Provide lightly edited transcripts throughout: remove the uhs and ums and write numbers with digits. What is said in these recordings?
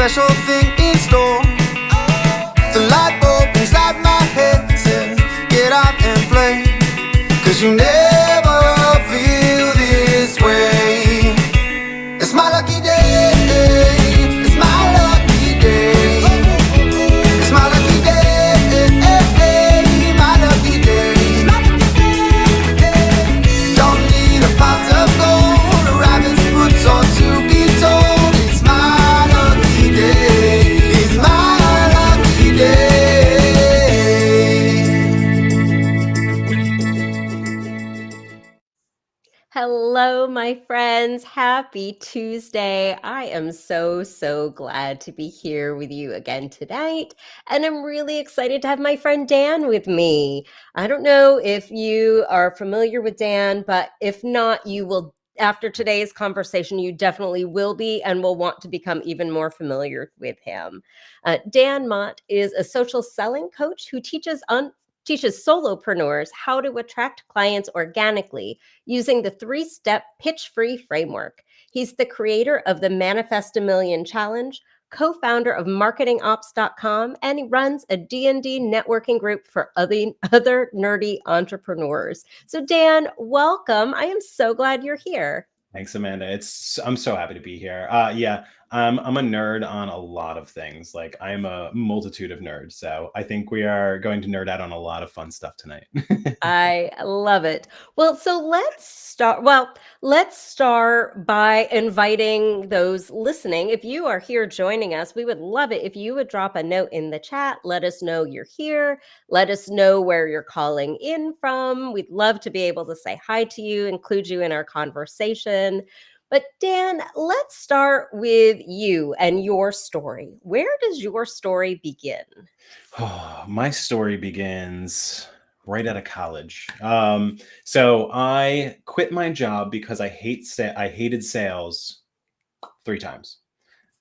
special thing in store. The light bulb inside my head says, get out and play, 'cause you never feel this way. It's my lucky day, it's my lucky day, it's my lucky day, my lucky day. Don't need a pot of gold, a rabbit's foot or to be told. It's my lucky day, it's my lucky day. Hello, my friends. Happy Tuesday. I am so glad to be here with you again tonight. And I'm really excited to have my friend Dan with me. I don't know if you are familiar with Dan, but if not, you will, after today's conversation, you definitely will be and will want to become even more familiar with him. Dan Mott is a social selling coach who teaches solopreneurs how to attract clients organically using the 3-step pitch-free framework. He's the creator of the Manifest a Million Challenge, co-founder of marketingops.com, and he runs a D&D networking group for other nerdy entrepreneurs. So Dan, welcome. I am so glad you're here. Thanks, Amanda. I'm so happy to be here. I'm a nerd on a lot of things. Like, I'm a multitude of nerds. So I think we are going to nerd out on a lot of fun stuff tonight. I love it. Well, so let's start. Let's start by inviting those listening. If you are here joining us, we would love it if you would drop a note in the chat. Let us know you're here. Let us know where you're calling in from. We'd love to be able to say hi to you, include you in our conversation. But Dan, let's start with you and your story. Where does your story begin? Oh, my story begins right out of college. So I quit my job because I hated sales 3 times.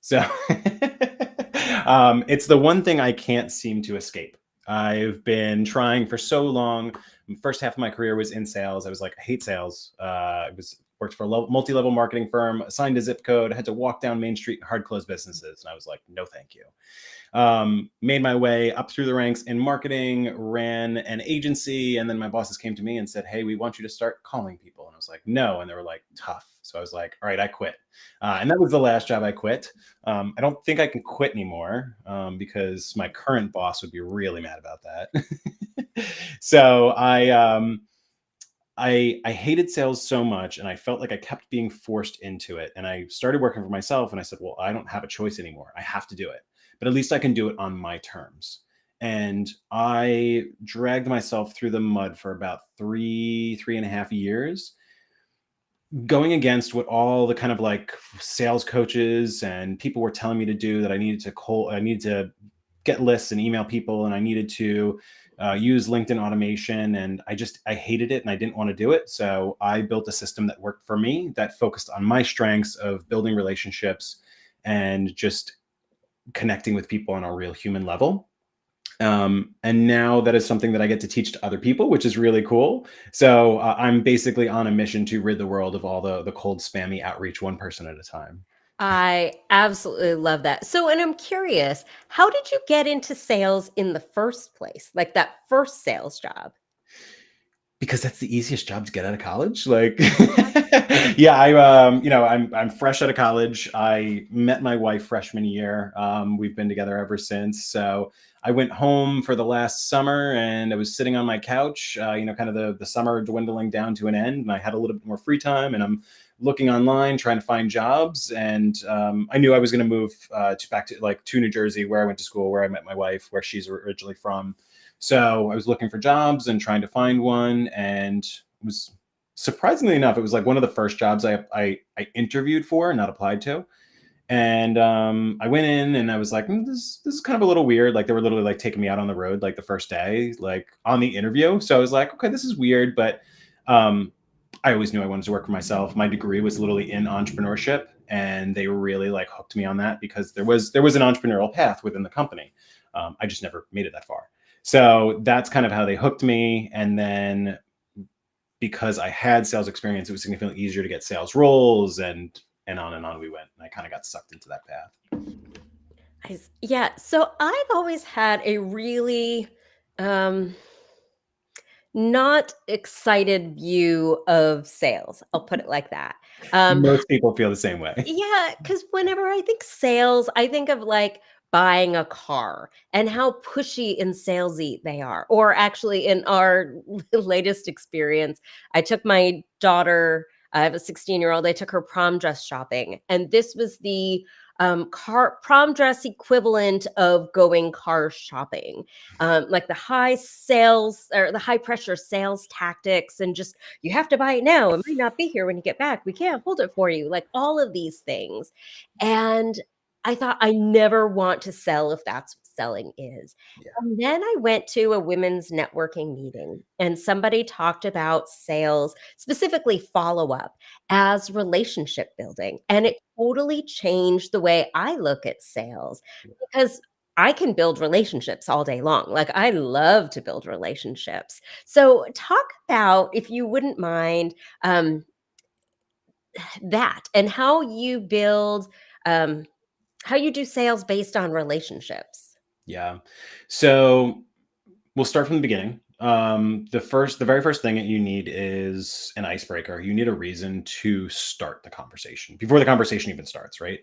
So it's the one thing I can't seem to escape. I've been trying for so long. The first half of my career was in sales. I was like, I hate sales. Worked for a multi-level marketing firm, assigned a zip code, had to walk down Main Street and hard close businesses. And I was like, no, thank you. Made my way up through the ranks in marketing, ran an agency, and then my bosses came to me and said, hey, we want you to start calling people. And I was like, no. And they were like, tough. So I was like, all right, I quit. And that was the last job I quit. I don't think I can quit anymore because my current boss would be really mad about that. So I hated sales so much, and I felt like I kept being forced into it. And I started working for myself, and I said, well, I don't have a choice anymore. I have to do it, but at least I can do it on my terms. And I dragged myself through the mud for about 3.5 years, going against what all the kind of like sales coaches and people were telling me to do, that I needed to get lists and email people, and I needed to use LinkedIn automation. And I hated it, and I didn't want to do it. So I built a system that worked for me, that focused on my strengths of building relationships and just connecting with people on a real human level. And now that is something that I get to teach to other people, which is really cool. So I'm basically on a mission to rid the world of all the cold, spammy outreach, one person at a time. I absolutely love that. So, and I'm curious, how did you get into sales in the first place? Like that first sales job? Because that's the easiest job to get out of college. Like, yeah, I'm fresh out of college. I met my wife freshman year. We've been together ever since. So I went home for the last summer, and I was sitting on my couch, kind of the summer dwindling down to an end, and I had a little bit more free time, and I'm looking online, trying to find jobs. And I knew I was going to move back to New Jersey, where I went to school, where I met my wife, where she's originally from. So I was looking for jobs and trying to find one, and it was, surprisingly enough, it was like one of the first jobs I interviewed for, not applied to. And I went in, and I was like, this is kind of a little weird. Like, they were literally like taking me out on the road like the first day, like on the interview. So I was like, okay, this is weird. But I always knew I wanted to work for myself. My degree was literally in entrepreneurship, and they really like hooked me on that because there was an entrepreneurial path within the company. I just never made it that far. So that's kind of how they hooked me. And then because I had sales experience, it was significantly easier to get sales roles, and on we went. And I kind of got sucked into that path. Yeah, so I've always had a really um not excited view of sales. I'll put it like that. Um Most people feel the same way. Yeah, because whenever I think sales, I think of like buying a car and how pushy and salesy they are. Or actually, in our latest experience, I took my daughter, I have a 16-year-old, I took her prom dress shopping. And this was the car prom dress equivalent of going car shopping. Like the high sales or the high pressure sales tactics, and just you have to buy it now. It might not be here when you get back. We can't hold it for you. Like all of these things. And I thought I never want to sell if that's what selling is. Yeah. And then I went to a women's networking meeting and somebody talked about sales, specifically follow up, as relationship building. And it totally changed the way I look at sales because I can build relationships all day long. Like I love to build relationships. So, talk about, if you wouldn't mind, um, that and how you build, um, how you do sales based on relationships. Yeah. So we'll start from the beginning. The very first thing that you need is an icebreaker. You need a reason to start the conversation before the conversation even starts, right?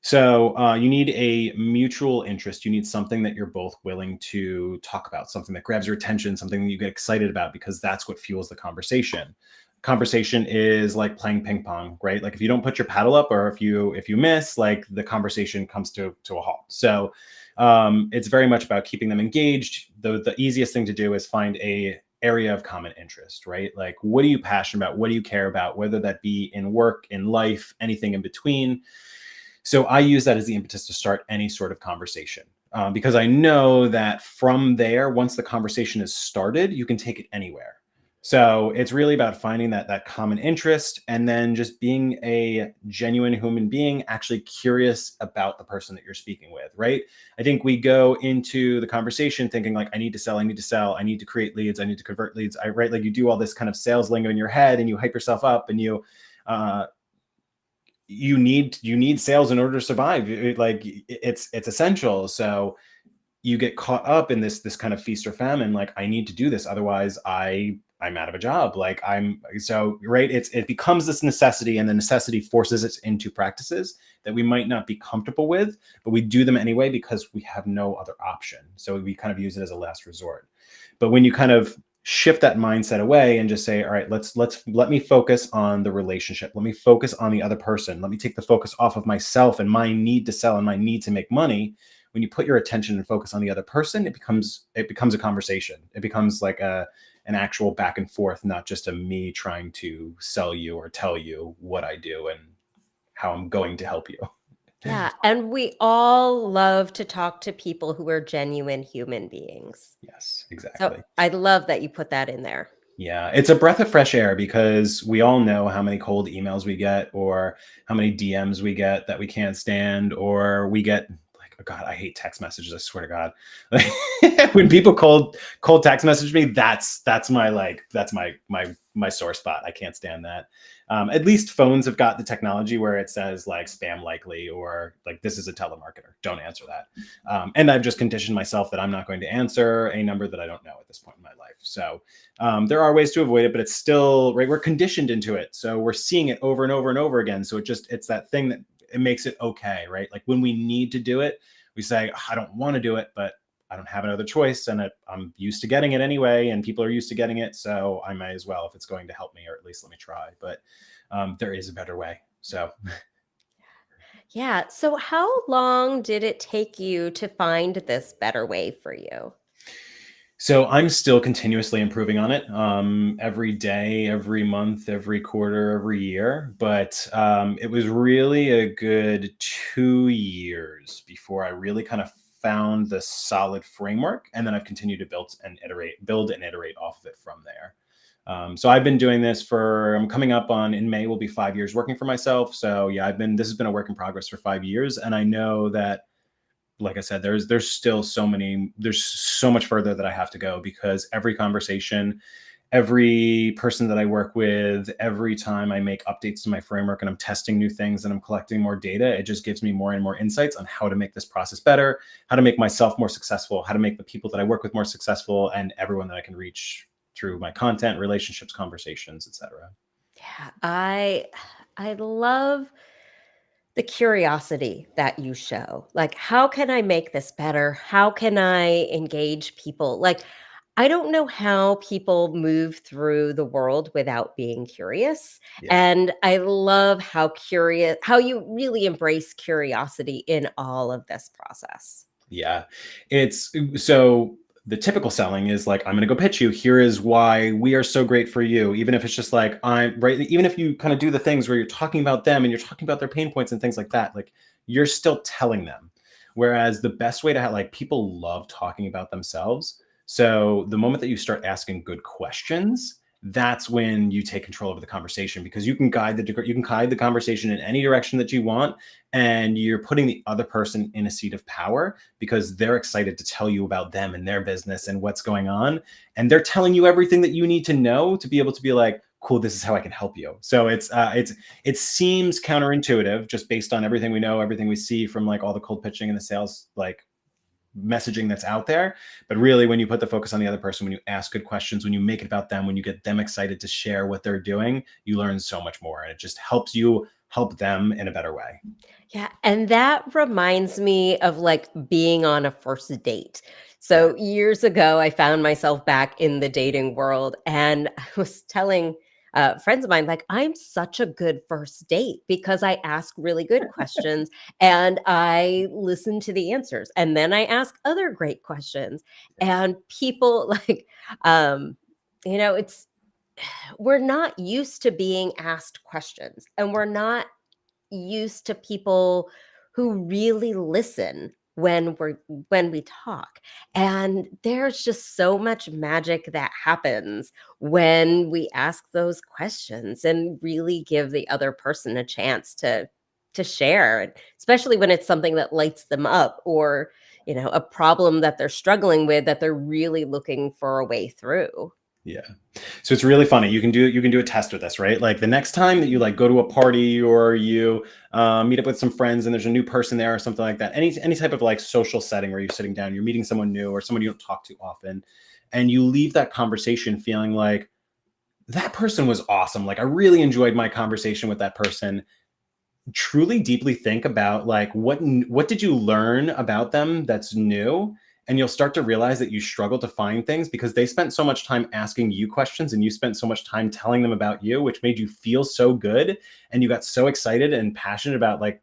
So you need a mutual interest. You need something that you're both willing to talk about, something that grabs your attention, something that you get excited about, because that's what fuels the conversation. Conversation is like playing ping pong, right? Like if you don't put your paddle up, or if you miss, like the conversation comes to a halt. So it's very much about keeping them engaged. The easiest thing to do is find a area of common interest, right? Like what are you passionate about? What do you care about? Whether that be in work, in life, anything in between. So I use that as the impetus to start any sort of conversation, because I know that from there, once the conversation is started, you can take it anywhere. So it's really about finding that common interest, and then just being a genuine human being, actually curious about the person that you're speaking with, right? I think we go into the conversation thinking like, I need to sell, I need to sell, I need to create leads, I need to convert leads. I right, like you do all this kind of sales lingo in your head, and you hype yourself up, and uh, you need sales in order to survive. It's essential. So you get caught up in this kind of feast or famine. Like I need to do this, otherwise I'm out of a job. Like I'm so right. It becomes this necessity, and the necessity forces us into practices that we might not be comfortable with, but we do them anyway because we have no other option. So we kind of use it as a last resort. But when you kind of shift that mindset away and just say, all right, let me focus on the relationship. Let me focus on the other person. Let me take the focus off of myself and my need to sell and my need to make money. When you put your attention and focus on the other person, it becomes a conversation. It becomes like an actual back and forth, not just a me trying to sell you or tell you what I do and how I'm going to help you. Yeah, and we all love to talk to people who are genuine human beings. Yes, So exactly. I love that you put that in there. Yeah, it's a breath of fresh air, because we all know how many cold emails we get, or how many DMs we get that we can't stand, or we get like, oh God, I hate text messages. I swear to God, like, when people cold text message me, that's my my sore spot. I can't stand that. At least phones have got the technology where it says like spam likely, or like this is a telemarketer. Don't answer that. And I've just conditioned myself that I'm not going to answer a number that I don't know at this point in my life. So there are ways to avoid it, but it's still right. We're conditioned into it, so we're seeing it over and over and over again. So it's that thing that it makes it okay, right? Like when we need to do it, we say, I don't want to do it, but I don't have another choice, and I'm used to getting it anyway, and people are used to getting it, so I might as well, if it's going to help me, or at least let me try. But there is a better way. So Yeah. So how long did it take you to find this better way for you? So I'm still continuously improving on it, every day, every month, every quarter, every year. But it was really a good 2 years before I really kind of found the solid framework, and then I've continued to build and iterate off of it from there. So I've been doing this for, I'm coming up on, in May will be 5 years working for myself. So yeah, this has been a work in progress for 5 years, and I know that, like I said, there's so much further that I have to go, because every conversation, every person that I work with, every time I make updates to my framework and I'm testing new things and I'm collecting more data, it just gives me more and more insights on how to make this process better, how to make myself more successful, how to make the people that I work with more successful, and everyone that I can reach through my content, relationships, conversations, etc. Yeah, I love the curiosity that you show. Like, how can I make this better? How can I engage people? Like, I don't know how people move through the world without being curious. Yeah. And I love how you really embrace curiosity in all of this process. Yeah. It's so the typical selling is like, I'm going to go pitch you. Here is why we are so great for you. Even if it's just like, I'm right. Even if you kind of do the things where you're talking about them and you're talking about their pain points and things like that, like you're still telling them. Whereas the best way to have, like, people love talking about themselves. So the moment that you start asking good questions, that's when you take control over the conversation, because you can guide the conversation in any direction that you want, and you're putting the other person in a seat of power because they're excited to tell you about them and their business and what's going on, and they're telling you everything that you need to know to be able to be like, cool, this is how I can help you. So it seems counterintuitive just based on everything we know, everything we see from like all the cold pitching and the sales like messaging that's out there. But really, when you put the focus on the other person, when you ask good questions, when you make it about them, when you get them excited to share what they're doing, you learn so much more, and it just helps you help them in a better way. Yeah, and that reminds me of like being on a first date. Yeah. So years ago, I found myself back in the dating world, and I was telling friends of mine, like, I'm such a good first date because I ask really good questions and I listen to the answers. And then I ask other great questions. And people like, um, it's, we're not used to being asked questions, and we're not used to people who really listen when we talk. And there's just so much magic that happens when we ask those questions and really give the other person a chance to share, and especially when it's something that lights them up, or a problem that they're struggling with that they're really looking for a way through. Yeah. So it's really funny. You can do a test with this, right? Like the next time that you like go to a party, or you meet up with some friends and there's a new person there or something like that. Any type of like social setting where you're sitting down, you're meeting someone new or someone you don't talk to often, and you leave that conversation feeling like that person was awesome. Like I really enjoyed my conversation with that person. Truly deeply think about like what did you learn about them that's new, and you'll start to realize that you struggle to find things because they spent so much time asking you questions and you spent so much time telling them about you, which made you feel so good, and you got so excited and passionate about like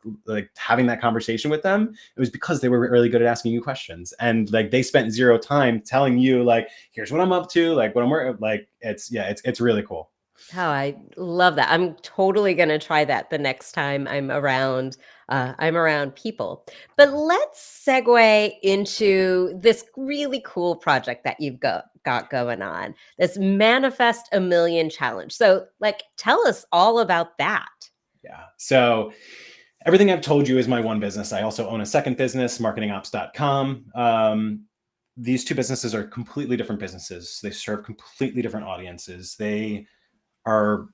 having that conversation with them. It was because they were really good at asking you questions, and like they spent zero time telling you like, here's what I'm up to, like what I'm working like. It's really cool. Oh, I love that. I'm totally gonna try that the next time I'm around people. But let's segue into this really cool project that you've got going on. This Manifest a Million challenge. So, like, tell us all about that. Yeah. So everything I've told you is my one business. I also own a second business, marketingops.com. These two businesses are completely different businesses. They serve completely different audiences. They are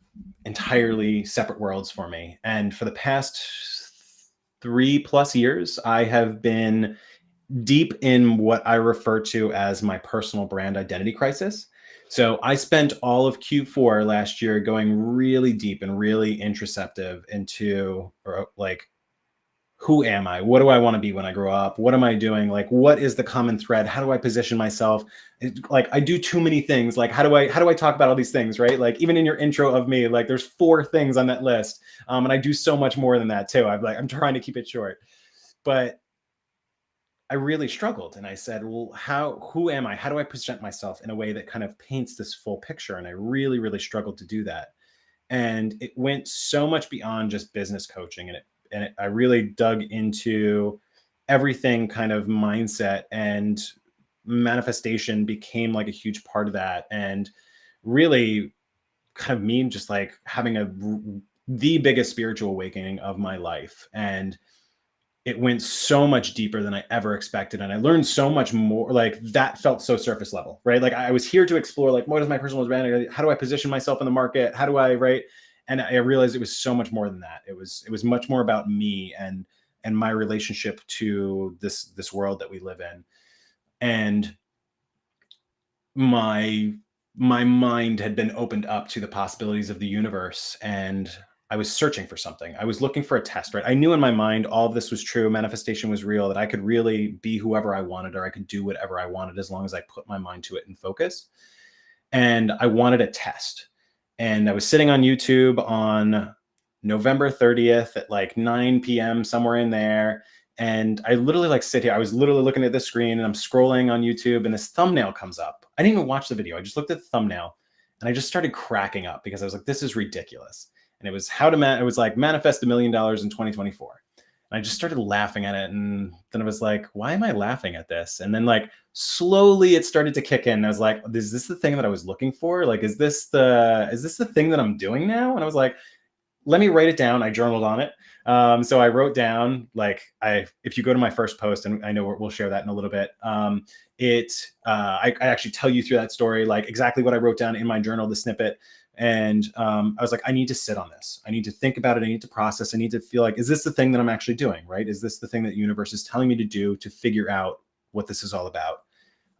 entirely separate worlds for me. And for the past 3+ years, I have been deep in what I refer to as my personal brand identity crisis. So I spent all of Q4 last year going really deep and really introspective into, or like, who am I? What do I want to be when I grow up? What am I doing? Like, what is the common thread? How do I position myself? Like, I do too many things. Like, how do I talk about all these things, right? Like, even in your intro of me, like, there's 4 things on that list, and I do so much more than that too. I'm trying to keep it short, but I really struggled, and I said, well, who am I? How do I present myself in a way that kind of paints this full picture? And I really, really struggled to do that. And it went so much beyond just business coaching, I really dug into everything, kind of mindset, and manifestation became like a huge part of that, and really kind of me just like having the biggest spiritual awakening of my life. And it went so much deeper than I ever expected. And I learned so much more. Like that felt so surface level, right? Like I was here to explore, like, what is my personal brand? How do I position myself in the market? How do I, right? And I realized it was so much more than that. It was much more about me and my relationship to this world that we live in. And my mind had been opened up to the possibilities of the universe, and I was searching for something. I was looking for a test, right? I knew in my mind all of this was true, manifestation was real, that I could really be whoever I wanted, or I could do whatever I wanted as long as I put my mind to it and focus. And I wanted a test. And I was sitting on YouTube on November 30th at like 9 p.m., somewhere in there. And I literally like sit here. I was literally looking at the screen and I'm scrolling on YouTube and this thumbnail comes up. I didn't even watch the video. I just looked at the thumbnail and I just started cracking up because I was like, this is ridiculous. And it was it was like manifest $1 million in 2024. And I just started laughing at it. And then I was like, why am I laughing at this? And then like slowly it started to kick in. And I was like, is this the thing that I was looking for? Like, is this the thing that I'm doing now? And I was like, let me write it down. I journaled on it. So I wrote down, like, if you go to my first post, and I know we'll share that in a little bit, I actually tell you through that story, like exactly what I wrote down in my journal, the snippet. And I was like, I need to sit on this. I need to think about it. I need to process. I need to feel like, is this the thing that I'm actually doing, right? Is this the thing that the universe is telling me to do to figure out what this is all about?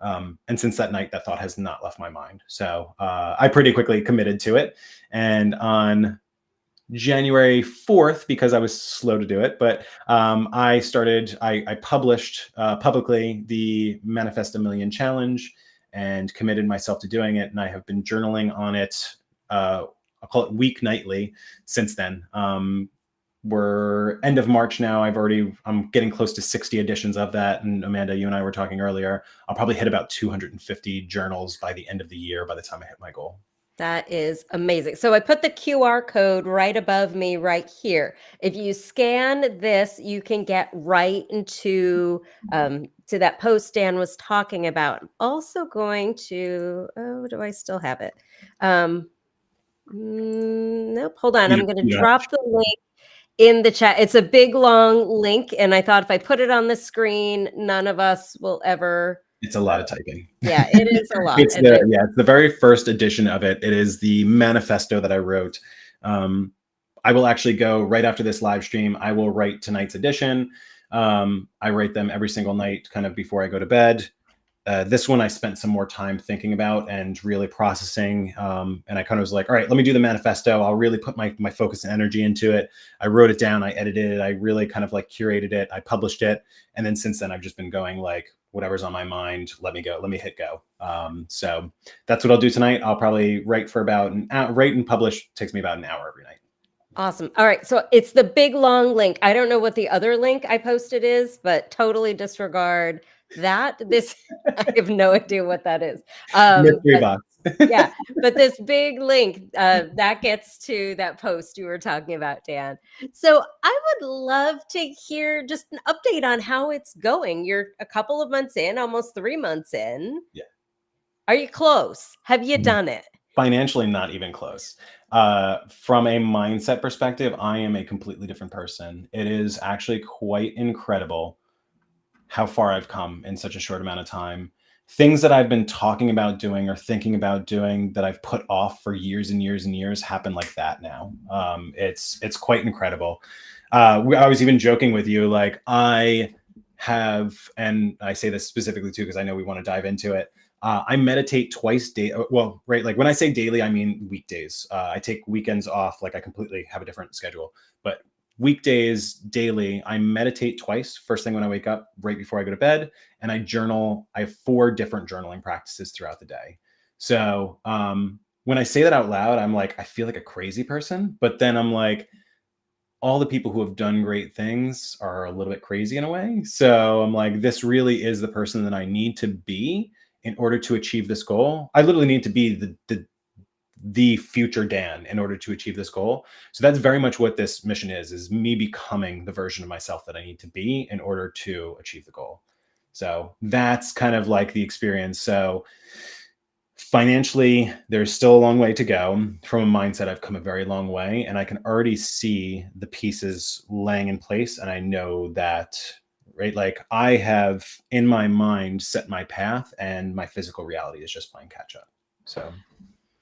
And since that night, that thought has not left my mind. So I pretty quickly committed to it. And on January 4th, because I was slow to do it, but I published publicly the Manifest a Million Challenge and committed myself to doing it. And I have been journaling on it. I'll call it weeknightly since then. We're end of March now. I'm getting close to 60 editions of that. And Amanda, you and I were talking earlier, I'll probably hit about 250 journals by the end of the year by the time I hit my goal. That is amazing. So I put the QR code right above me right here. If you scan this, you can get right into to that post Dan was talking about. I'm also going to, oh, do I still have it? Nope, hold on. I'm going to drop the link in the chat. It's a big, long link. And I thought if I put it on the screen, none of us will ever. It's a lot of typing. Yeah, it is a lot. It's the very first edition of it. It is the manifesto that I wrote. I will actually go right after this live stream. I will write tonight's edition. I write them every single night, kind of before I go to bed. This one I spent some more time thinking about and really processing. And I kind of was like, all right, let me do the manifesto. I'll really put my focus and energy into it. I wrote it down. I edited it. I really kind of like curated it. I published it. And then since then, I've just been going like, whatever's on my mind, let me hit go. So that's what I'll do tonight. I'll probably write for about an hour. Write and publish takes me about an hour every night. Awesome. All right. So it's the big, long link. I don't know what the other link I posted is, but totally disregard that. I have no idea what that is. Mystery box. Yeah, but this big link that gets to that post you were talking about, Dan. So I would love to hear just an update on how it's going. You're a couple of months in, almost 3 months in. Yeah. Are you close? Have you done it? Financially, not even close. From a mindset perspective, I am a completely different person. It is actually quite incredible how far I've come in such a short amount of time. Things that I've been talking about doing or thinking about doing that I've put off for years and years and years happen like that now. It's quite incredible. I was even joking with you, like I have, and I say this specifically too, because I know we want to dive into it. I meditate twice daily. Well, right. Like when I say daily, I mean weekdays. I take weekends off. Like I completely have a different schedule, but weekdays daily, I meditate twice. First thing when I wake up, right before I go to bed, and I journal. I have 4 different journaling practices throughout the day. So when I say that out loud, I'm like, I feel like a crazy person, but then I'm like, all the people who have done great things are a little bit crazy in a way. So I'm like, this really is the person that I need to be in order to achieve this goal. I literally need to be the future Dan in order to achieve this goal. So that's very much what this mission is me becoming the version of myself that I need to be in order to achieve the goal. So that's kind of like the experience. So Financially, there's still a long way to go. From a mindset, I've come a very long way, and I can already see the pieces laying in place. And I know that, right, like I have in my mind set my path, and my physical reality is just playing catch up. So,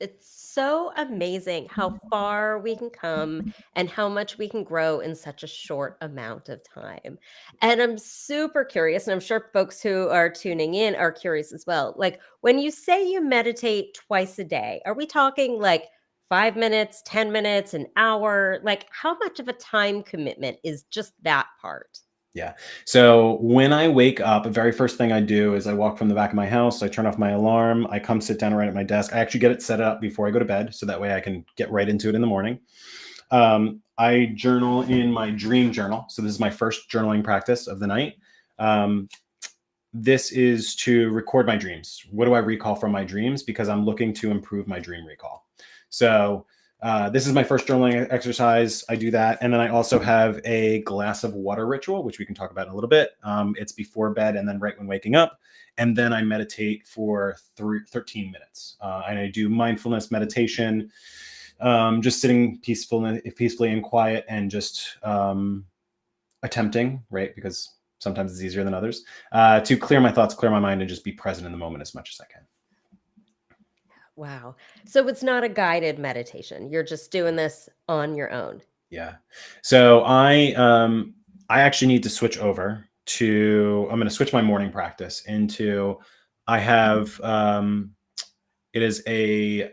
It's so amazing how far we can come and how much we can grow in such a short amount of time. And I'm super curious, and I'm sure folks who are tuning in are curious as well. Like, when you say you meditate twice a day, are we talking like 5 minutes, 10 minutes, an hour? Like, how much of a time commitment is just that part? yeah. So when I wake up, the very first thing I do is I walk from the back of my house. I turn off my alarm. I come sit down right at my desk. I actually get it set up before I go to bed, so that way I can get right into it in the morning. I journal in my dream journal. So this is my first journaling practice of the night. Um, this is to record my dreams. What do I recall from my dreams? Because I'm looking to improve my dream recall. So this is my first journaling exercise. I do that. And then I also have a glass of water ritual, which we can talk about in a little bit. It's before bed and then right when waking up. And then I meditate for 13 minutes. And I do mindfulness meditation, just sitting peacefully and quiet, and just attempting, right? Because sometimes it's easier than others, to clear my thoughts, clear my mind, and just be present in the moment as much as I can. Wow. So it's not a guided meditation. You're just doing this on your own. Yeah. So I actually need to switch over to, I'm going to switch my morning practice into, I have, it is a, I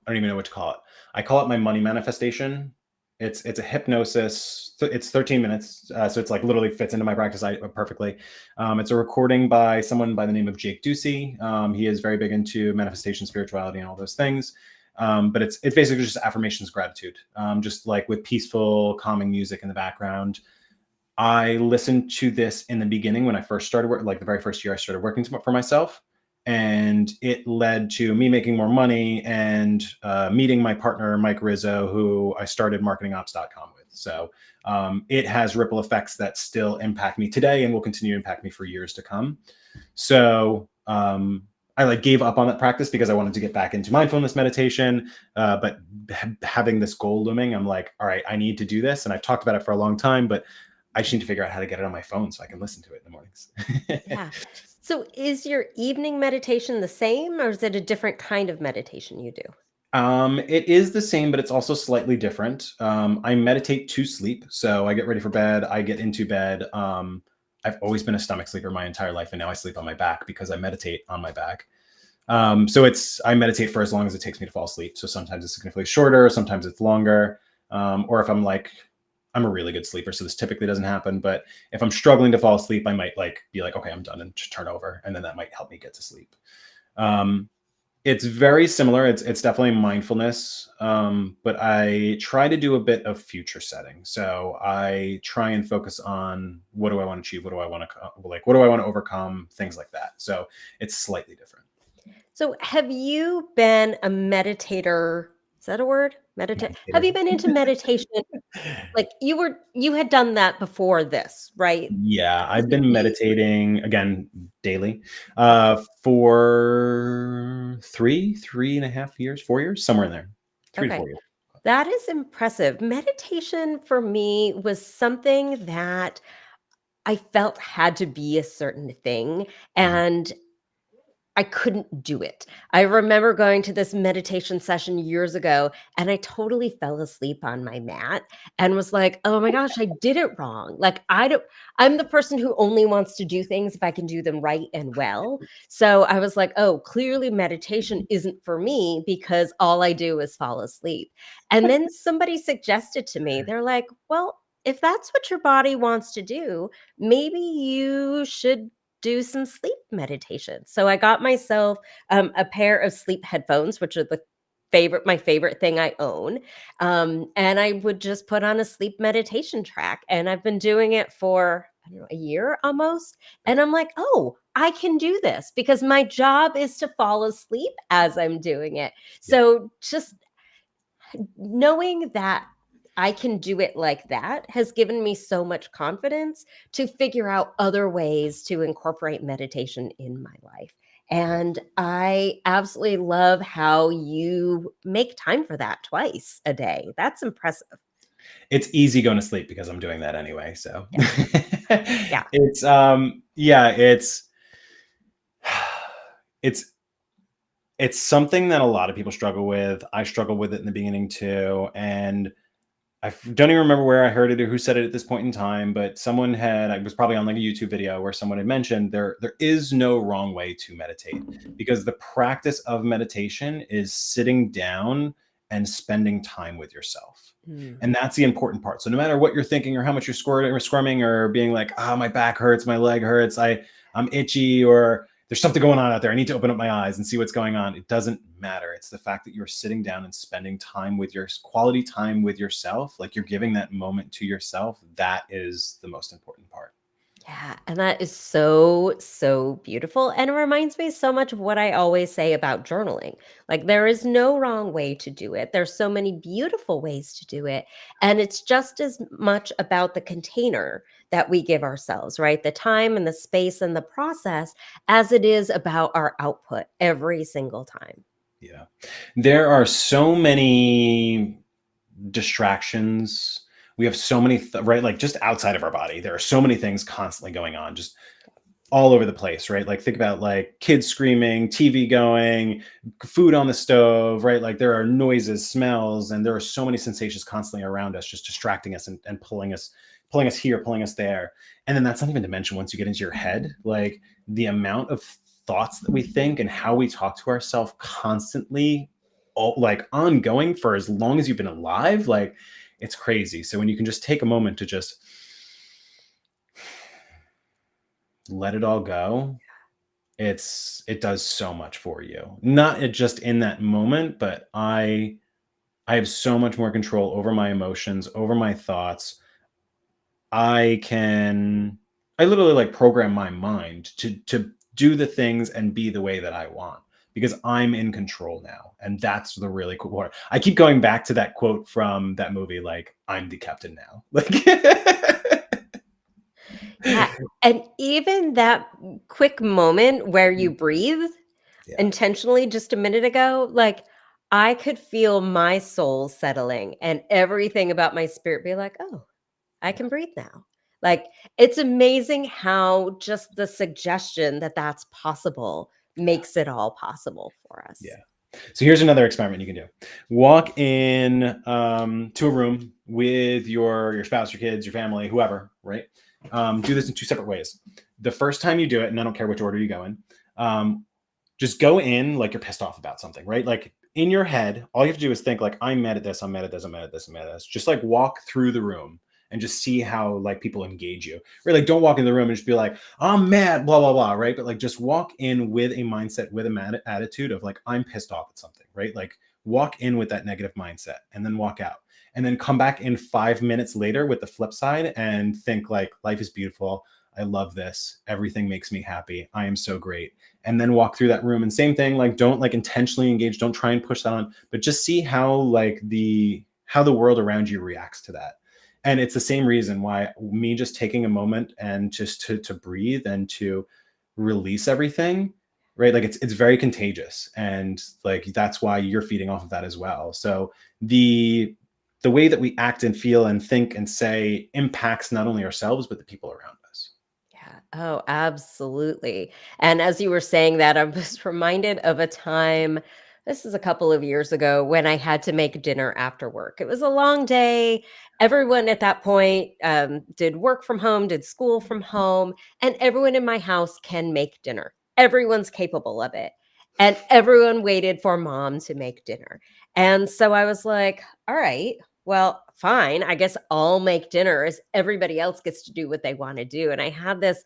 don't even know what to call it. I call it my money manifestation. It's a hypnosis. It's 13 minutes, so it's like literally fits into my practice perfectly. It's a recording by someone by the name of Jake Ducey. He is very big into manifestation, spirituality, and all those things. But it's basically just affirmations, gratitude, just like with peaceful, calming music in the background. I listened to this in the beginning when I first started work, like the very first year I started working for myself. And it led to me making more money and meeting my partner, Mike Rizzo, who I started marketingops.com with. So it has ripple effects that still impact me today and will continue to impact me for years to come. So I like gave up on that practice because I wanted to get back into mindfulness meditation. But having this goal looming, I'm like, all right, I need to do this. And I've talked about it for a long time, but I just need to figure out how to get it on my phone so I can listen to it in the mornings. Yeah. So is your evening meditation the same, or is it a different kind of meditation you do? It is the same, but it's also slightly different. I meditate to sleep. So I get ready for bed. I get into bed. I've always been a stomach sleeper my entire life, and now I sleep on my back because I meditate on my back. So I meditate for as long as it takes me to fall asleep. So sometimes it's significantly shorter, sometimes it's longer. Or if I'm a really good sleeper, so this typically doesn't happen. But if I'm struggling to fall asleep, I might be like, okay, I'm done, and just turn over, and then that might help me get to sleep. It's very similar. It's definitely mindfulness, but I try to do a bit of future setting. So I try and focus on what do I want to achieve, what do I want to what do I want to overcome, things like that. So it's slightly different. So have you been a meditator? Is that a word? Meditate. Have you Meditator. been into meditation? Like you had done that before this, right? Yeah, Was I've it been you? meditating again daily for 3.5 years, 4 years, somewhere in there, 3 to 4 Okay. years. That is impressive. Meditation for me was something that I felt had to be a certain thing, Mhm. and I couldn't do it. I remember going to this meditation session years ago, and I totally fell asleep on my mat and was like, "Oh my gosh, I did it wrong." Like, I'm the person who only wants to do things if I can do them right and well. So I was like, "Oh, clearly meditation isn't for me because all I do is fall asleep." And then somebody suggested to me, they're like, "Well, if that's what your body wants to do, maybe you should do some sleep meditation." So I got myself a pair of sleep headphones, which are my favorite thing I own. And I would just put on a sleep meditation track. And I've been doing it for, I don't know, a year almost. And I'm like, oh, I can do this because my job is to fall asleep as I'm doing it. Yeah. So just knowing that I can do it like that has given me so much confidence to figure out other ways to incorporate meditation in my life. And I absolutely love how you make time for that twice a day. That's impressive. It's easy going to sleep because I'm doing that anyway. So Yeah. Yeah. yeah, it's it's something that a lot of people struggle with. I struggled with it in the beginning too. And don't even remember where I heard it or who said it at this point in time, but I was probably on like a YouTube video where someone had mentioned there is no wrong way to meditate, because the practice of meditation is sitting down and spending time with yourself. Mm. And that's the important part. So no matter what you're thinking or how much you're squirting or squirming or being like, oh, my back hurts, my leg hurts, I'm itchy, or there's something going on out there, I need to open up my eyes and see what's going on. It doesn't matter. It's the fact that you're sitting down and spending time with your quality time with yourself, like you're giving that moment to yourself. That is the most important part. Yeah, and that is so, so beautiful. And it reminds me so much of what I always say about journaling. Like, there is no wrong way to do it. There's so many beautiful ways to do it. And it's just as much about the container that we give ourselves, right? The time and the space and the process, as it is about our output every single time. Yeah. There are so many distractions. We have so many, right? Like just outside of our body, there are so many things constantly going on, just all over the place, right? Like think about like kids screaming, TV going, food on the stove, right? Like there are noises, smells, and there are so many sensations constantly around us, just distracting us and pulling us here, pulling us there. And then that's not even to mention once you get into your head, like the amount of thoughts that we think and how we talk to ourselves constantly, like ongoing for as long as you've been alive, like it's crazy. So when you can just take a moment to just let it all go, it does so much for you. Not just in that moment, but I have so much more control over my emotions, over my thoughts. I literally like program my mind to do the things and be the way that I want, because I'm in control now. And that's the really cool part. I keep going back to that quote from that movie, like, I'm the captain now. Like Yeah. And even that quick moment where you breathe yeah. intentionally just a minute ago, like I could feel my soul settling and everything about my spirit be like, oh, I can breathe now. Like it's amazing how just the suggestion that that's possible makes it all possible for us. Yeah. So here's another experiment you can do. Walk in to a room with your spouse, your kids, your family, whoever, right? Do this in two separate ways. The first time you do it, and I don't care which order you go in, just go in like you're pissed off about something, right? Like in your head, all you have to do is think like, I'm mad at this, I'm mad at this, I'm mad at this, I'm mad at this. Just like walk through the room and just see how like people engage you. Right? Like don't walk in the room and just be like, I'm mad, blah, blah, blah, right? But like just walk in with a mindset, with a mad attitude of like, I'm pissed off at something, right? Like walk in with that negative mindset and then walk out. And then come back in 5 minutes later with the flip side and think like, life is beautiful. I love this. Everything makes me happy. I am so great. And then walk through that room and same thing, like don't like intentionally engage, don't try and push that on, but just see how like how the world around you reacts to that. And it's the same reason why me just taking a moment and just to breathe and to release everything, right? Like it's very contagious, and like that's why you're feeding off of that as well. So the way that we act and feel and think and say impacts not only ourselves but the people around us. Yeah. Oh, absolutely. And as you were saying that, I was reminded of a time, this is a couple of years ago, when I had to make dinner after work. It was a long day. Everyone at that point did work from home, did school from home, and everyone in my house can make dinner. Everyone's capable of it. And everyone waited for mom to make dinner. And so I was like, all right, well, fine. I guess I'll make dinner as everybody else gets to do what they want to do. And I had this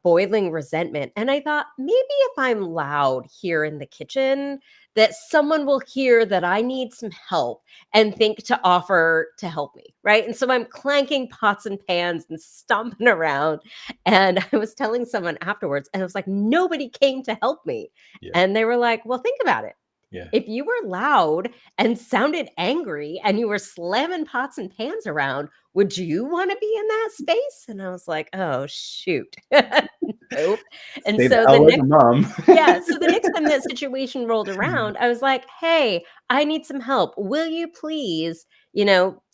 boiling resentment. And I thought, maybe if I'm loud here in the kitchen, that someone will hear that I need some help and think to offer to help me. Right. And so I'm clanking pots and pans and stomping around. And I was telling someone afterwards, and I was like, nobody came to help me. Yeah. And they were like, well, think about it. Yeah. If you were loud and sounded angry and you were slamming pots and pans around, would you want to be in that space? And I was like, oh, shoot. Nope. And Say the so the L word to next mom. yeah, so the next time that situation rolled around, I was like, "Hey, I need some help. Will you please,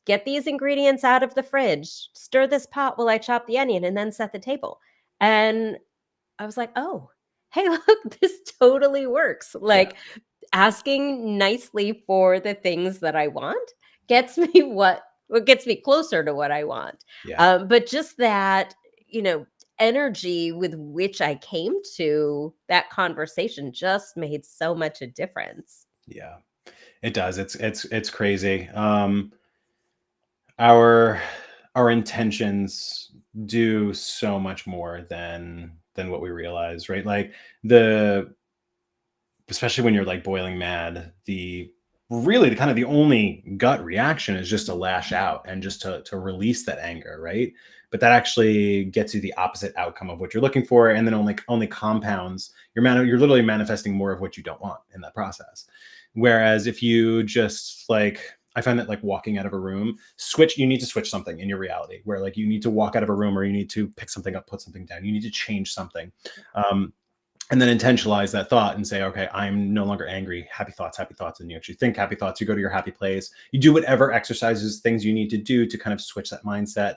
get these ingredients out of the fridge, stir this pot while I chop the onion, and then set the table." And I was like, "Oh, hey, look, this totally works." Yeah, Like, asking nicely for the things that I want gets me what gets me closer to what I want. yeah, But just that, you know, energy with which I came to that conversation just made so much a difference. yeah. It does. It's crazy. Our our intentions do so much more than what we realize, right? Like the especially when you're like boiling mad, the really the kind of the only gut reaction is just to lash out and just to release that anger, right? But that actually gets you the opposite outcome of what you're looking for, and then only compounds. You're literally manifesting more of what you don't want in that process. Whereas if you just like I find that like walking out of a room, you need to switch something in your reality where like you need to walk out of a room or you need to pick something up, put something down. You need to change something. Um, and then intentionalize that thought and say, okay, I'm no longer angry. Happy thoughts. And you actually think happy thoughts. You go to your happy place. You do whatever exercises, things you need to do to kind of switch that mindset.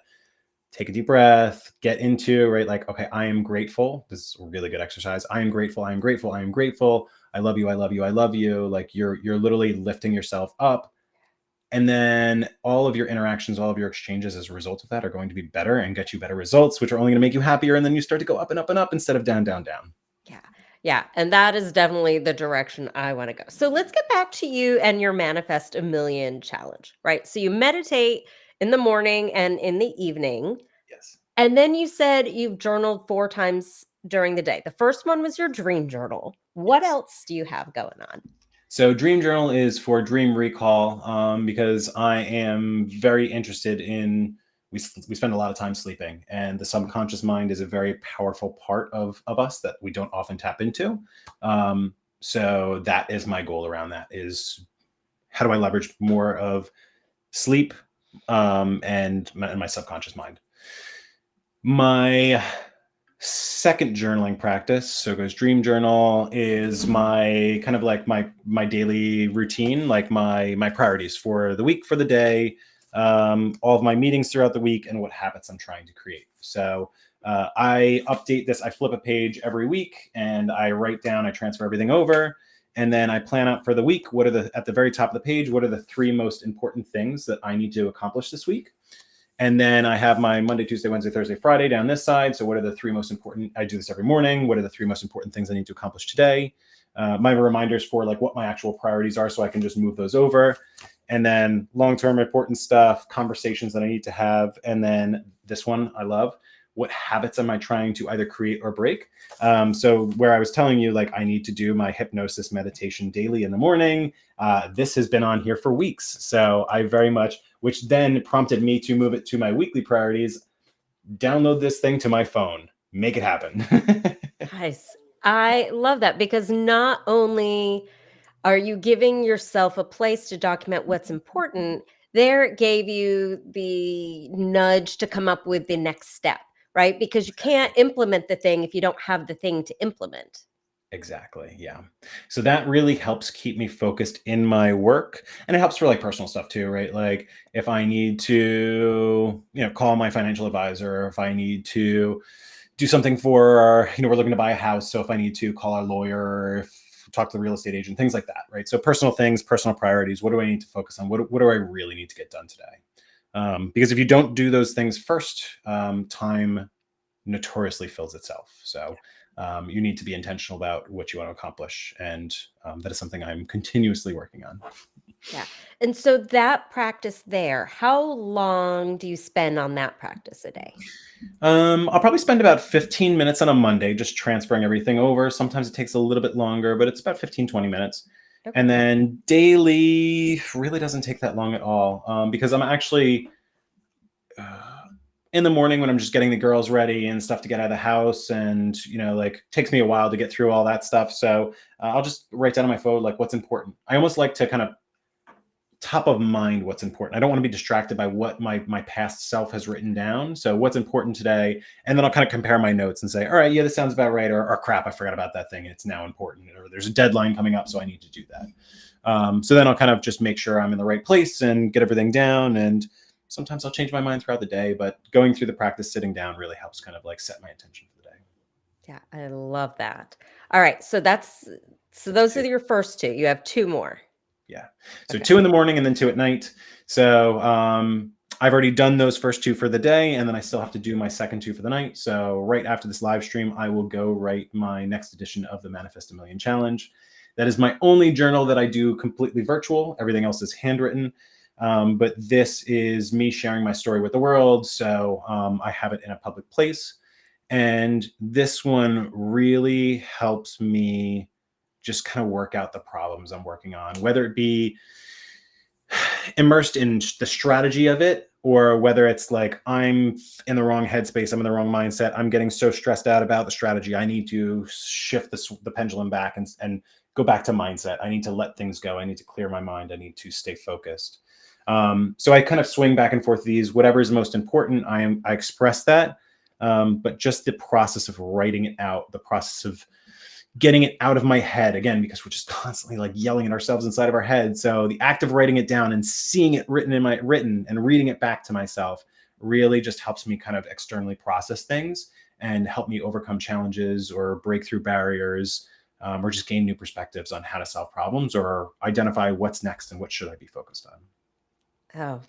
Take a deep breath, get into, right? Like, okay, I am grateful. This is a really good exercise. I am grateful. I am grateful. I am grateful. I love you. I love you. I love you. Like you're literally lifting yourself up. And then all of your interactions, all of your exchanges as a result of that are going to be better and get you better results, which are only going to make you happier. And then you start to go up and up and up instead of down, down, down. Yeah. Yeah. And that is definitely the direction I want to go. So let's get back to you and your Manifest a Million challenge, right? So you meditate in the morning and in the evening. Yes. And then you said you've journaled 4 times during the day. The first one was your dream journal. What Yes. else do you have going on? So Dream Journal is for dream recall because I am very interested in we spend a lot of time sleeping, and the subconscious mind is a very powerful part of us that we don't often tap into. So that is my goal around that is how do I leverage more of sleep and my subconscious mind. My second journaling practice, so it goes dream journal, is my kind of like my daily routine, like my priorities for the week, for the day, all of my meetings throughout the week, and what habits I'm trying to create. So I update this. I flip a page every week, and I transfer everything over, and then I plan out for the week. What are at the very top of the page? What are the 3 most important things that I need to accomplish this week? And then I have my Monday, Tuesday, Wednesday, Thursday, Friday down this side. So what are the 3 most important? I do this every morning. What are the 3 most important things I need to accomplish today? My reminders for like what my actual priorities are, so I can just move those over. And then long-term important stuff, conversations that I need to have. And then this one I love. What habits am I trying to either create or break? So where I was telling you, like I need to do my hypnosis meditation daily in the morning. This has been on here for weeks. So I very much, which then prompted me to move it to my weekly priorities. Download this thing to my phone. Make it happen. Nice. I love that because not only are you giving yourself a place to document what's important, there it gave you the nudge to come up with the next step, right? Because you can't implement the thing if you don't have the thing to implement. Exactly. Yeah. So that really helps keep me focused in my work, and it helps for like personal stuff too, right? Like if I need to, call my financial advisor, or if I need to do something for, we're looking to buy a house. So if I need to call our lawyer or talk to the real estate agent, things like that, right? So personal things, personal priorities. What do I need to focus on? What do I really need to get done today? Because if you don't do those things first, time notoriously fills itself. So you need to be intentional about what you want to accomplish. And that is something I'm continuously working on. Yeah. And so that practice there, how long do you spend on that practice a day? I'll probably spend about 15 minutes on a Monday just transferring everything over. Sometimes it takes a little bit longer, but it's about 15, 20 minutes. And Okay. then daily really doesn't take that long at all because I'm actually in the morning when I'm just getting the girls ready and stuff to get out of the house, and like takes me a while to get through all that stuff. So I'll just write down on my phone like what's important. I almost like to kind of top of mind what's important. I don't want to be distracted by what my past self has written down. So what's important today, and then I'll kind of compare my notes and say, all right, yeah, this sounds about right, or crap, I forgot about that thing. It's now important, or there's a deadline coming up, so I need to do that. So then I'll kind of just make sure I'm in the right place and get everything down. And sometimes I'll change my mind throughout the day, but going through the practice, sitting down really helps kind of like set my intention for the day. Yeah, I love that. All right, so those are your first two. You have two more. Yeah. So Okay. 2 in the morning and then 2 at night. So I've already done those first 2 for the day, and then I still have to do my second 2 for the night. So right after this live stream, I will go write my next edition of the Manifest a Million Challenge. That is my only journal that I do completely virtual. Everything else is handwritten. But this is me sharing my story with the world. So I have it in a public place. And this one really helps me just kind of work out the problems I'm working on, whether it be immersed in the strategy of it, or whether it's like I'm in the wrong headspace, I'm in the wrong mindset, I'm getting so stressed out about the strategy, I need to shift the pendulum back and go back to mindset. I need to let things go. I need to clear my mind. I need to stay focused. So I kind of swing back and forth these. Whatever is most important, I express that. But just the process of writing it out, the process of getting it out of my head, again, because we're just constantly like yelling at ourselves inside of our head. So the act of writing it down and seeing it written and reading it back to myself really just helps me kind of externally process things and help me overcome challenges or break through barriers, or just gain new perspectives on how to solve problems or identify what's next and what should I be focused on. Oh,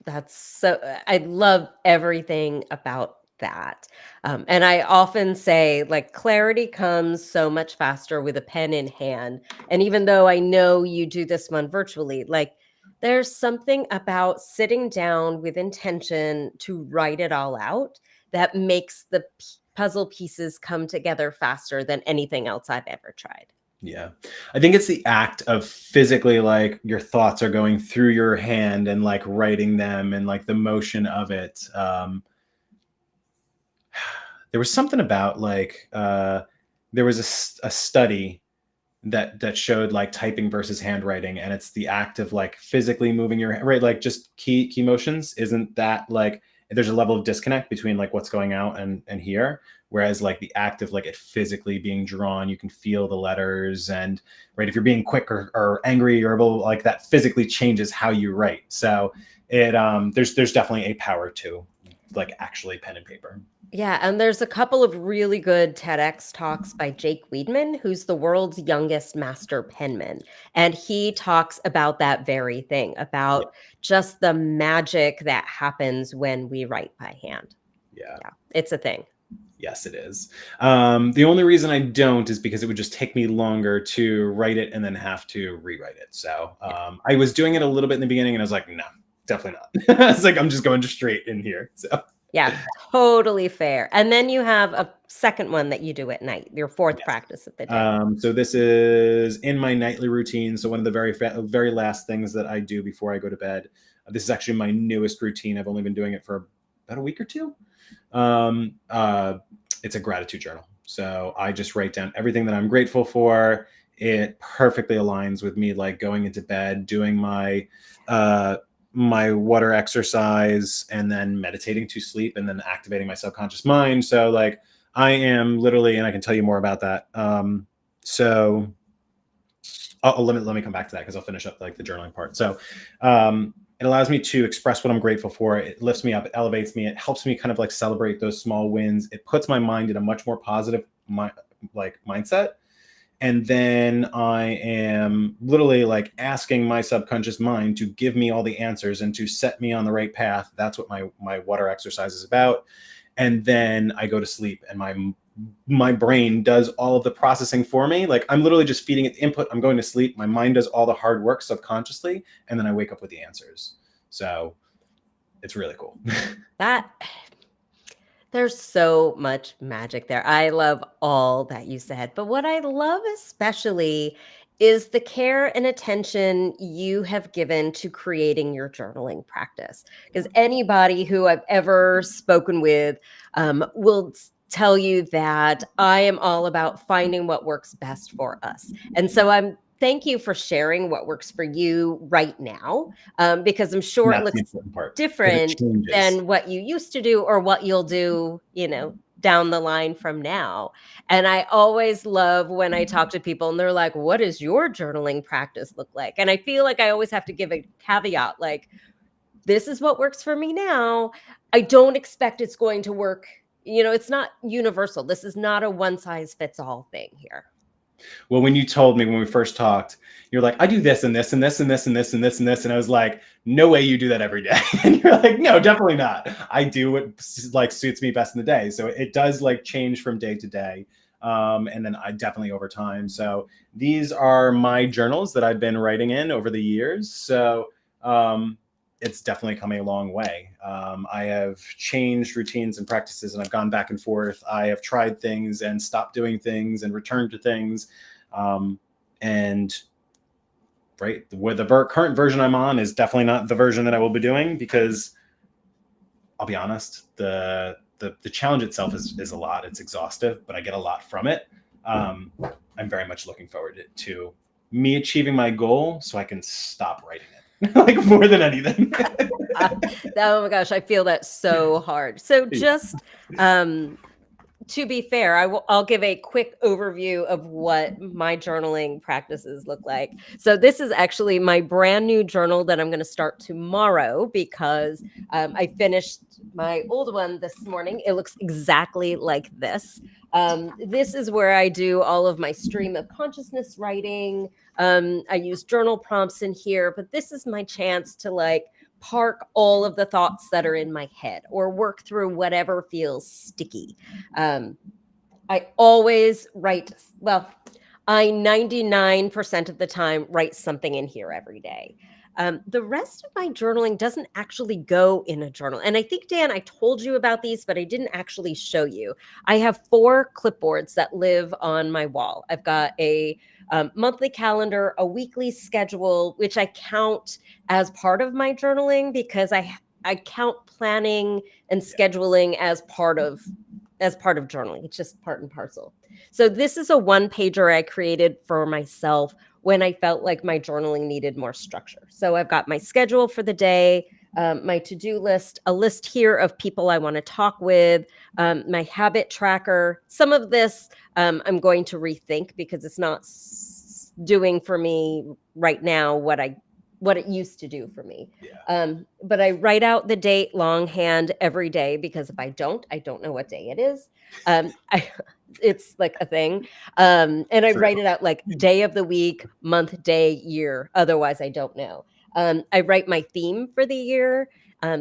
I love everything about that. And I often say, like, clarity comes so much faster with a pen in hand. And even though I know you do this one virtually, like, there's something about sitting down with intention to write it all out that makes the puzzle pieces come together faster than anything else I've ever tried. Yeah. I think it's the act of physically, like, your thoughts are going through your hand and like writing them and like the motion of it. There was something about like there was a study that showed like typing versus handwriting, and it's the act of like physically moving your right, like just key motions. Isn't that like there's a level of disconnect between like what's going out and here, whereas like the act of like it physically being drawn, you can feel the letters, and right, if you're being quick or angry or like that physically changes how you write. So it there's definitely a power to like actually pen and paper. Yeah, and there's a couple of really good TEDx talks by Jake Weidman, who's the world's youngest master penman. And he talks about that very thing, Yeah. about just the magic that happens when we write by hand. Yeah. Yeah, it's a thing. Yes, it is. The only reason I don't is because it would just take me longer to write it and then have to rewrite it. So I was doing it a little bit in the beginning, and I was like, no, definitely not. It's like I'm just going straight in here. So Yeah, totally fair. And then you have a second one that you do at night, your fourth yes. practice of the day. So this is in my nightly routine. So one of the very last things that I do before I go to bed. This is actually my newest routine. I've only been doing it for about a week or two. It's a gratitude journal. So I just write down everything that I'm grateful for. It perfectly aligns with me like going into bed, doing my my water exercise, and then meditating to sleep, and then activating my subconscious mind. So like I am literally, and I can tell you more about that. So let me come back to that because I'll finish up like the journaling part. So it allows me to express what I'm grateful for. It lifts me up, it elevates me, it helps me kind of like celebrate those small wins. It puts my mind in a much more positive mindset. And then I am literally like asking my subconscious mind to give me all the answers and to set me on the right path. That's what my water exercise is about. And then I go to sleep, and my brain does all of the processing for me. Like I'm literally just feeding it the input. I'm going to sleep. My mind does all the hard work subconsciously, and then I wake up with the answers. So it's really cool. There's so much magic there. I love all that you said. But what I love especially is the care and attention you have given to creating your journaling practice. Because anybody who I've ever spoken with will tell you that I am all about finding what works best for us. And so I'm thank you for sharing what works for you right now, because I'm sure it That's the looks important part, that it different changes. than what you used to do or what you'll do, down the line from now. And I always love when I talk to people and they're like, what does your journaling practice look like? And I feel like I always have to give a caveat, like, this is what works for me now. I don't expect it's going to work. It's not universal. This is not a one size fits all thing here. Well, when you told me when we first talked, you're like, I do this and this and this and this and this and this and this. And I was like, no way you do that every day. And you're like, no, definitely not. I do what like suits me best in the day. So it does like change from day to day. And then I definitely over time. So these are my journals that I've been writing in over the years. So it's definitely coming a long way. I have changed routines and practices, and I've gone back and forth. I have tried things and stopped doing things and returned to things. And right, where the current version I'm on is definitely not the version that I will be doing, because I'll be honest, the challenge itself is a lot. It's exhaustive, but I get a lot from it. I'm very much looking forward to me achieving my goal so I can stop writing it. Like more than anything. Oh my gosh, I feel that so hard. So just to be fair, I'll give a quick overview of what my journaling practices look like. So this is actually my brand new journal that I'm going to start tomorrow, because I finished my old one this morning. It looks exactly like this. This is where I do all of my stream of consciousness writing. I use journal prompts in here, but this is my chance to like park all of the thoughts that are in my head or work through whatever feels sticky. I always write, well, I 99% of the time write something in here every day. The rest of my journaling doesn't actually go in a journal. And I think, Dan, I told you about these, but I didn't actually show you. I have 4 clipboards that live on my wall. I've got a monthly calendar, a weekly schedule, which I count as part of my journaling, because I count planning and scheduling as part of journaling. It's just part and parcel. So this is a 1-pager I created for myself when I felt like my journaling needed more structure. So I've got my schedule for the day, my to-do list, a list here of people I want to talk with, my habit tracker. Some of this I'm going to rethink because it's not doing for me right now what it used to do for me. Yeah. But I write out the date longhand every day, because if I don't know what day it is. It's like a thing. And I True. write it out like day of the week, month, day, year. Otherwise, I don't know. I write my theme for the year.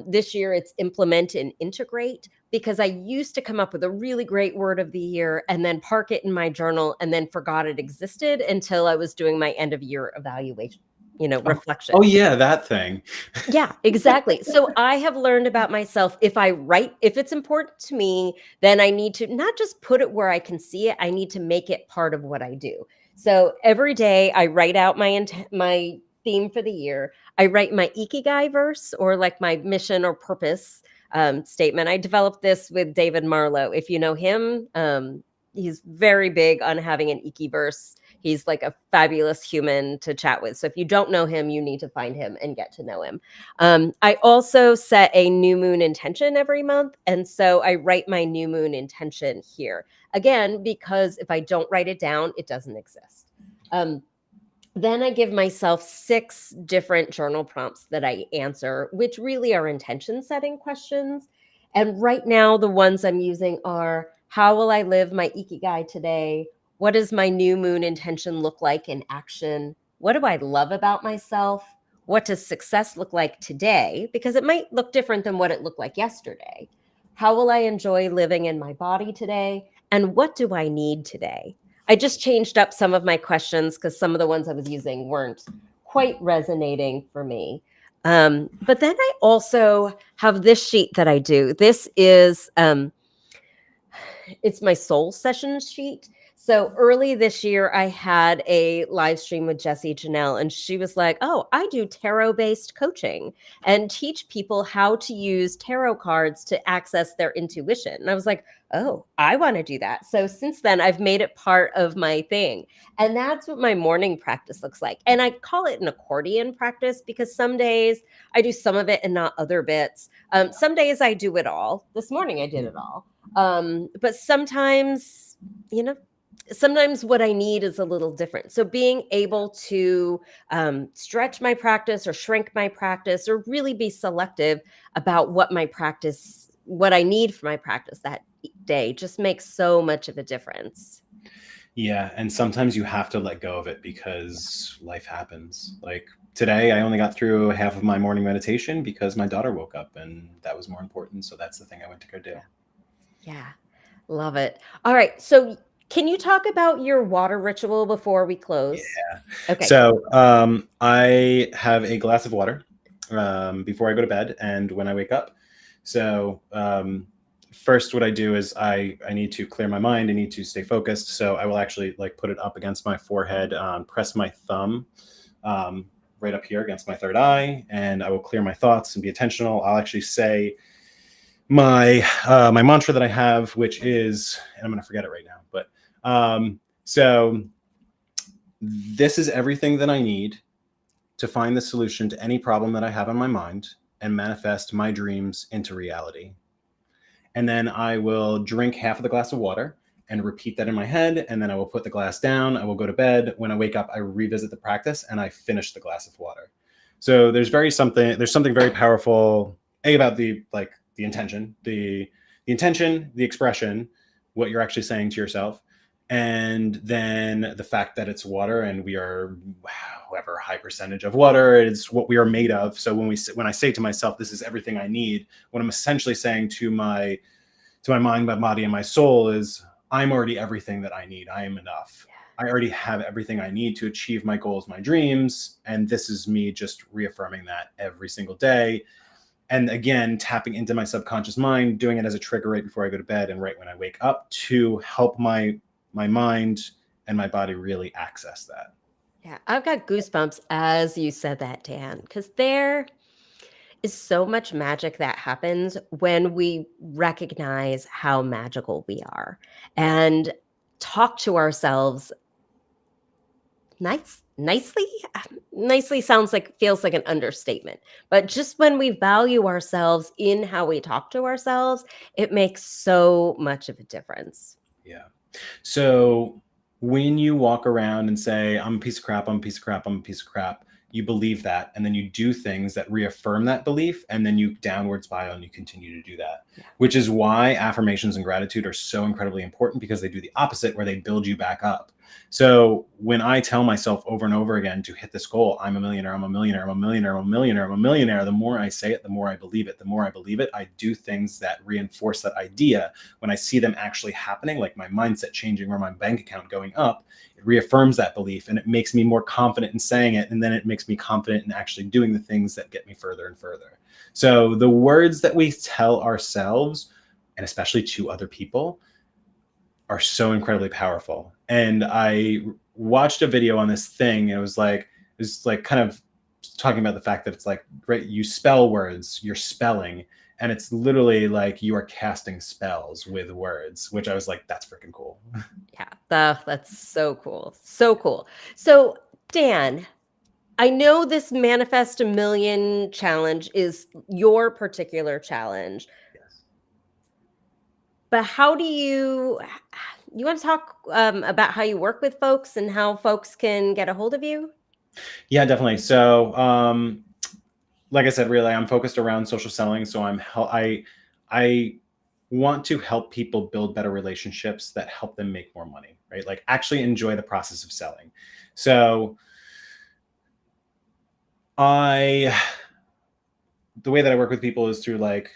This year it's implement and integrate, because I used to come up with a really great word of the year and then park it in my journal and then forgot it existed until I was doing my end of year evaluation, reflection. Oh yeah, that thing. Yeah, exactly. So I have learned about myself, if it's important to me, then I need to not just put it where I can see it, I need to make it part of what I do. So every day I write out my theme for the year. I write my ikigai verse, or like my mission or purpose statement. I developed this with David Marlowe. If you know him, he's very big on having an iki verse. He's like a fabulous human to chat with. So if you don't know him, you need to find him and get to know him. I also set a new moon intention every month. And so I write my new moon intention here. Again, because if I don't write it down, it doesn't exist. Then I give myself 6 different journal prompts that I answer, which really are intention setting questions. And right now, the ones I'm using are: how will I live my ikigai today? What does my new moon intention look like in action? What do I love about myself? What does success look like today? Because it might look different than what it looked like yesterday. How will I enjoy living in my body today? And what do I need today? I just changed up some of my questions because some of the ones I was using weren't quite resonating for me. But then I also have this sheet that I do. This is, it's my soul session sheet. So early this year, I had a live stream with Jessie Janelle, and she was like, "Oh, I do tarot based coaching and teach people how to use tarot cards to access their intuition." And I was like, "Oh, I want to do that." So since then, I've made it part of my thing. And that's what my morning practice looks like. And I call it an accordion practice because some days I do some of it and not other bits. Some days I do it all. This morning I did it all. But sometimes, you know, sometimes what I need is a little different. So being able to stretch my practice or shrink my practice or really be selective about what I need for my practice that day just makes so much of a difference. Yeah, and sometimes you have to let go of it because life happens. Like today, I only got through half of my morning meditation because my daughter woke up, and that was more important. So that's the thing I went to go do. Yeah, love it. All right. So can you talk about your water ritual before we close? Yeah. Okay. So I have a glass of water before I go to bed and when I wake up. So first, what I do is I need to clear my mind. I need to stay focused. So I will actually like put it up against my forehead, press my thumb right up here against my third eye, and I will clear my thoughts and be intentional. I'll actually say my mantra that I have, which is, and I'm going to forget it right now, but so this is everything that I need to find the solution to any problem that I have in my mind and manifest my dreams into reality. And then I will drink half of the glass of water and repeat that in my head. And then I will put the glass down. I will go to bed. When I wake up, I revisit the practice and I finish the glass of water. So there's something very powerful about the intention, the intention, the expression, what you're actually saying to yourself, and then the fact that it's water and we are however high percentage of water is what we are made of. So when I say to myself, this is everything I need, what I'm essentially saying to my mind, my body, and my soul is, I'm already everything that I need. I am enough. I already have everything I need to achieve my goals, my dreams. And this is me just reaffirming that every single day. And again, tapping into my subconscious mind, doing it as a trigger right before I go to bed and right when I wake up to help my mind and my body really access that. Yeah, I've got goosebumps as you said that, Dan, because there is so much magic that happens when we recognize how magical we are and talk to ourselves nicely. Nicely feels like an understatement, but just when we value ourselves in how we talk to ourselves, it makes so much of a difference. Yeah. So when you walk around and say, I'm a piece of crap, I'm a piece of crap, I'm a piece of crap, you believe that. And then you do things that reaffirm that belief. And then you downward spiral and you continue to do that, which is why affirmations and gratitude are so incredibly important, because they do the opposite, where they build you back up. So when I tell myself over and over again to hit this goal, I'm a millionaire, I'm a millionaire, I'm a millionaire, I'm a millionaire, I'm a millionaire, the more I say it, the more I believe it. The more I believe it, I do things that reinforce that idea. When I see them actually happening, like my mindset changing or my bank account going up, it reaffirms that belief and it makes me more confident in saying it. And then it makes me confident in actually doing the things that get me further and further. So the words that we tell ourselves, and especially to other people, are so incredibly powerful. And I watched a video on this thing. It was like kind of talking about the fact that it's like, right, you spell words, you're spelling, and it's literally like you are casting spells with words, which I was like, that's freaking cool. Yeah, that's so cool. So cool. So, Dan, I know this Manifest a Million challenge is your particular challenge, Yes. but you want to talk about how you work with folks and how folks can get a hold of you? Yeah, definitely. So, like I said, really, I'm focused around social selling. So I want to help people build better relationships that help them make more money, right? Like actually enjoy the process of selling. So the way that I work with people is through like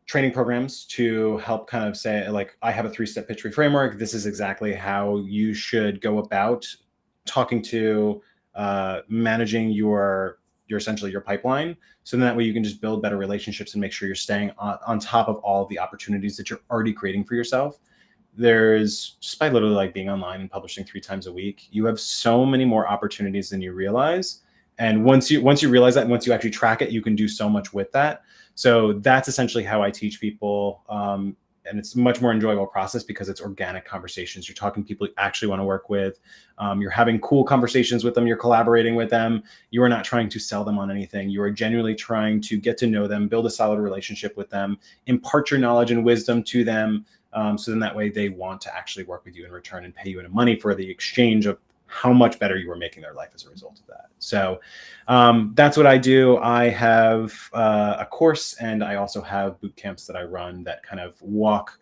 training programs to help kind of say, like, I have a 3-step pitch framework. This is exactly how you should go about talking to managing your essentially your pipeline. So then that way you can just build better relationships and make sure you're staying on top of all of the opportunities that you're already creating for yourself. there's just by literally like being online and publishing 3 times a week, you have so many more opportunities than you realize. And once you realize that, and once you actually track it, you can do so much with that. So that's essentially how I teach people. And it's a much more enjoyable process because it's organic conversations. You're talking to people you actually want to work with. You're having cool conversations with them. You're collaborating with them. You are not trying to sell them on anything. You are genuinely trying to get to know them, build a solid relationship with them, impart your knowledge and wisdom to them. So then that way they want to actually work with you in return and pay you in money for the exchange of how much better you were making their life as a result of that. So that's what I do. I have a course, and I also have boot camps that I run that kind of walk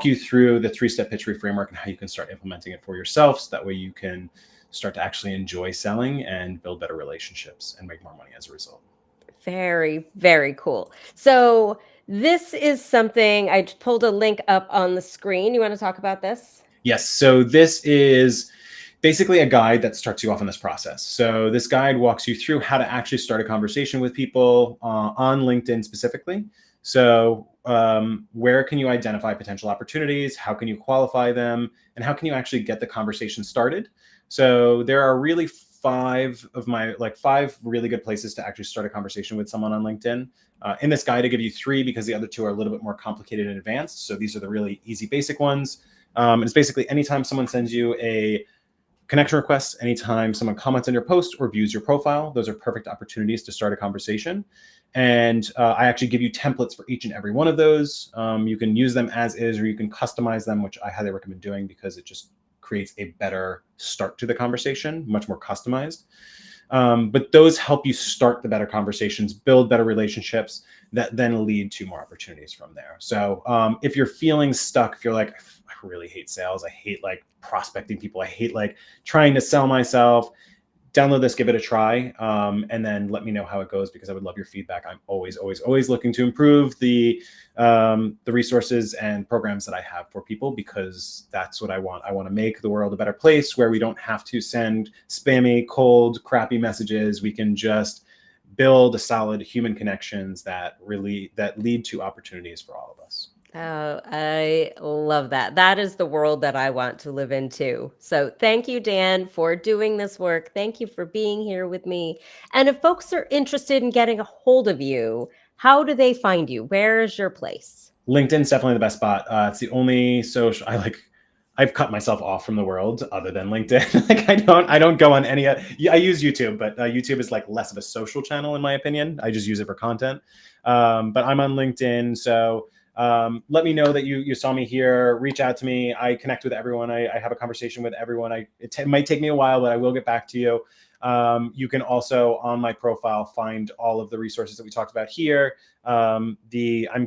you through the 3-step pitch framework and how you can start implementing it for yourself. So that way you can start to actually enjoy selling and build better relationships and make more money as a result. Very, very cool. So this is something I pulled a link up on the screen. You want to talk about this? Yes. So this is basically a guide that starts you off in this process. So this guide walks you through how to actually start a conversation with people on LinkedIn specifically. So where can you identify potential opportunities? How can you qualify them? And how can you actually get the conversation started? So there are really five really good places to actually start a conversation with someone on LinkedIn. In this guide, I give you 3 because the other 2 are a little bit more complicated and advanced. So these are the really easy, basic ones. It's basically anytime someone sends you a connection requests, anytime someone comments on your post or views your profile, those are perfect opportunities to start a conversation. And I actually give you templates for each and every one of those. You can use them as is, or you can customize them, which I highly recommend doing because it just creates a better start to the conversation, much more customized. But those help you start the better conversations, build better relationships that then lead to more opportunities from there. So if you're feeling stuck, if you're like, I really hate sales, I hate like prospecting people, I hate like trying to sell myself, download this, give it a try, and then let me know how it goes because I would love your feedback. I'm always looking to improve the resources and programs that I have for people because that's what I want. I want to make the world a better place where we don't have to send spammy, cold, crappy messages. We can just build solid human connections that lead to opportunities for all of us. Oh, I love that. That is the world that I want to live in too. So thank you, Dan, for doing this work. Thank you for being here with me. And if folks are interested in getting a hold of you, how do they find you? Where is your place? LinkedIn's definitely the best spot. It's the only social I've cut myself off from the world other than LinkedIn. Like I don't go on any. I use YouTube, but YouTube is like less of a social channel in my opinion. I just use it for content. But I'm on LinkedIn, so let me know that you saw me here. Reach out to me. I connect with everyone. I have a conversation with everyone. It might take me a while, but I will get back to you. You can also on my profile find all of the resources that we talked about here. I'm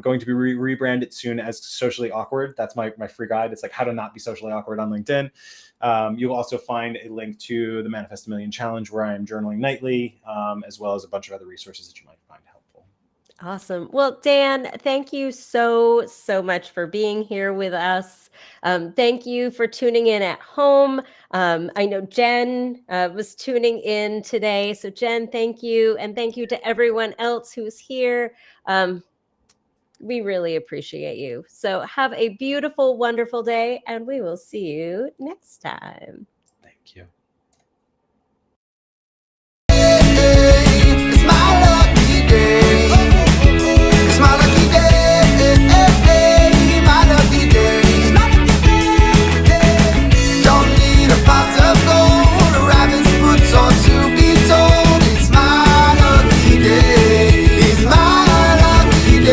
going to be rebranded soon as Socially Awkward. That's my free guide. It's like how to not be socially awkward on LinkedIn. You'll also find a link to the Manifest a Million Challenge where I am journaling nightly, as well as a bunch of other resources that you might find helpful. Awesome. Well, Dan, thank you so, so much for being here with us. Thank you for tuning in at home. I know Jen was tuning in today. So, Jen, thank you. And thank you to everyone else who's here. We really appreciate you. So, have a beautiful, wonderful day, and we will see you next time. Thank you.